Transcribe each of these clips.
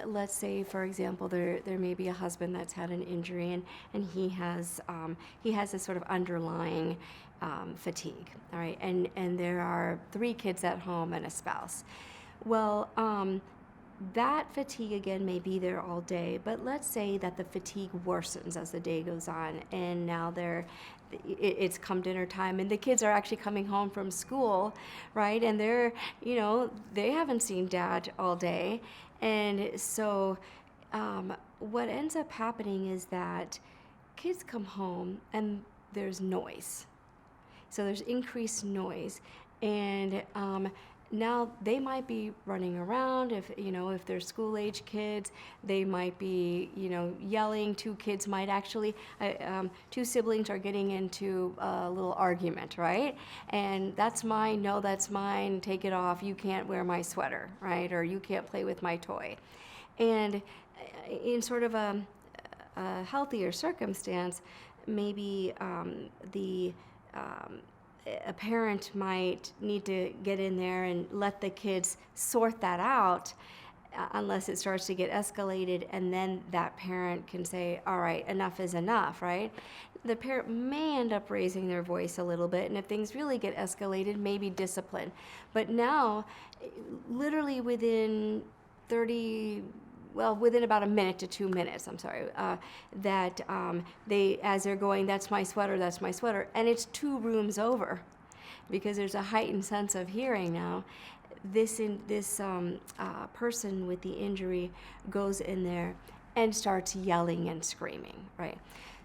Let's say, for example, there may be a husband that's had an injury, and he has this sort of underlying fatigue, all right, and there are 3 kids at home and a spouse. Well, that fatigue again may be there all day, but let's say that the fatigue worsens as the day goes on, and now it's come dinner time, and the kids are actually coming home from school, right? And they haven't seen dad all day, and so what ends up happening is that kids come home and there's noise. So there's increased noise, and now they might be running around. If they're school-age kids, they might be yelling. 2 kids might actually, 2 siblings are getting into a little argument, right? And that's mine. No, that's mine. Take it off. You can't wear my sweater, right? Or you can't play with my toy. And in sort of a healthier circumstance, maybe a parent might need to get in there and let the kids sort that out unless it starts to get escalated, and then that parent can say, all right, enough is enough, right? The parent may end up raising their voice a little bit, and if things really get escalated, maybe discipline. But now, literally within about a minute to 2 minutes, as they're going, that's my sweater, and it's 2 rooms over, because there's a heightened sense of hearing now. This person with the injury goes in there and starts yelling and screaming, right?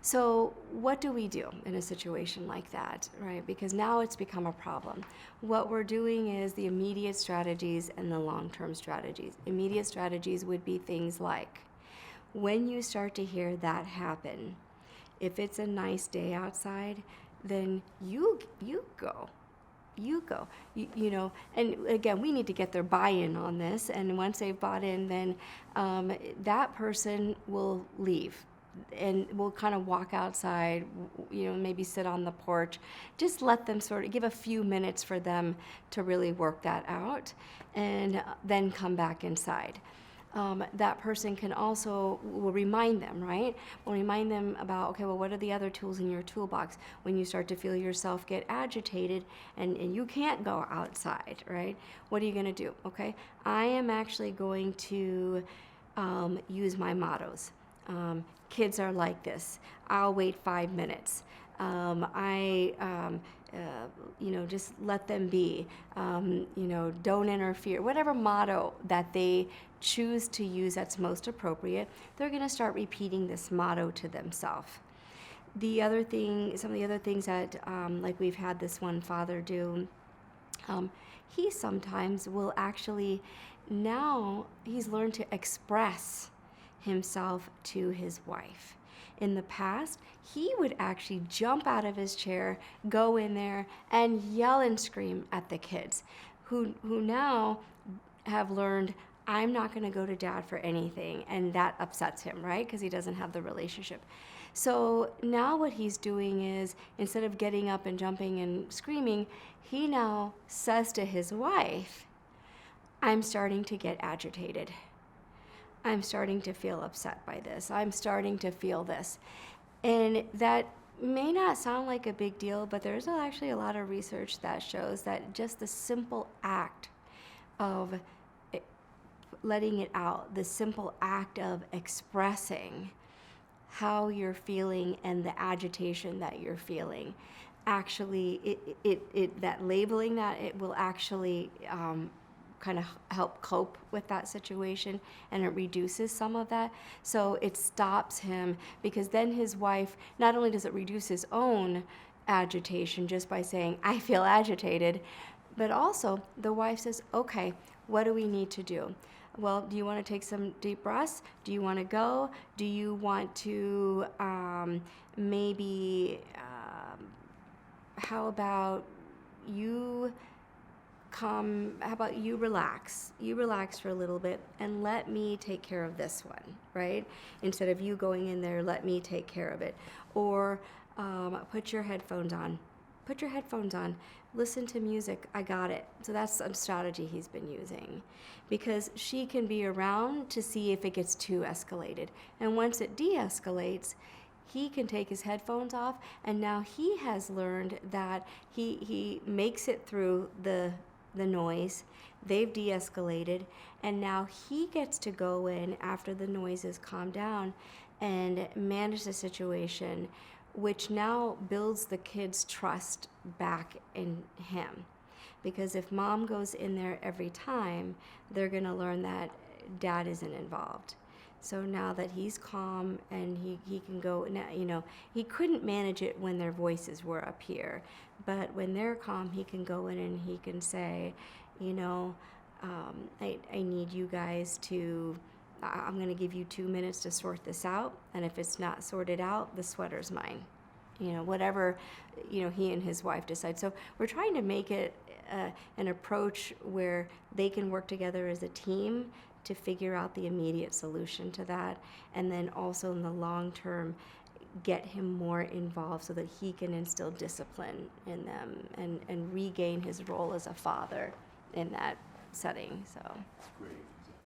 So what do we do in a situation like that, right? Because now it's become a problem. What we're doing is the immediate strategies and the long-term strategies. Immediate strategies would be things like, when you start to hear that happen, if it's a nice day outside, then you go. And again, we need to get their buy-in on this, and once they've bought in, then that person will leave, and we'll kind of walk outside, maybe sit on the porch. Just let them sort of give a few minutes for them to really work that out, and then come back inside. That person will remind them, right? We'll remind them about, okay, well, what are the other tools in your toolbox when you start to feel yourself get agitated and you can't go outside, right? What are you going to do? Okay, I am actually going to use my mottos. Kids are like this. I'll wait 5 minutes. Just let them be. Don't interfere. Whatever motto that they choose to use that's most appropriate, they're going to start repeating this motto to themselves. Some of the other things that, like we've had this one father do, he sometimes will actually, now he's learned to express himself to his wife. In the past, he would actually jump out of his chair, go in there, and yell and scream at the kids, who now have learned, I'm not going to go to dad for anything, and that upsets him, right? Because he doesn't have the relationship. So now what he's doing is, instead of getting up and jumping and screaming, he now says to his wife, I'm starting to get agitated. I'm starting to feel upset by this. I'm starting to feel this. And that may not sound like a big deal, but there's actually a lot of research that shows that just the simple act of letting it out, the simple act of expressing how you're feeling and the agitation that you're feeling, actually, that labeling that, it will actually kind of help cope with that situation, and it reduces some of that. So it stops him, because then his wife, not only does it reduce his own agitation just by saying, I feel agitated, but also the wife says, okay, what do we need to do? Well, do you want to take some deep breaths? Do you want to go? Do you want to how about you relax? You relax for a little bit and let me take care of this one, right? Instead of you going in there, let me take care of it. Or put your headphones on, put your headphones on, listen to music, I got it. So that's a strategy he's been using, because she can be around to see if it gets too escalated. And once it de-escalates, he can take his headphones off, and now he has learned that he makes it through the noise. They've de-escalated, and now he gets to go in after the noise has calmed down and manage the situation, which now builds the kid's trust back in him. Because if mom goes in there every time, they're going to learn that dad isn't involved. So now that he's calm and he can go, you know, he couldn't manage it when their voices were up here, but when they're calm, he can go in and he can say, you know, I need you guys to, I'm going to give you 2 minutes to sort this out, and if it's not sorted out, the sweater's mine. You know, whatever, you know, he and his wife decide. So we're trying to make it an approach where they can work together as a team to figure out the immediate solution to that, and then also in the long term get him more involved so that he can instill discipline in them and regain his role as a father in that setting. So that's great.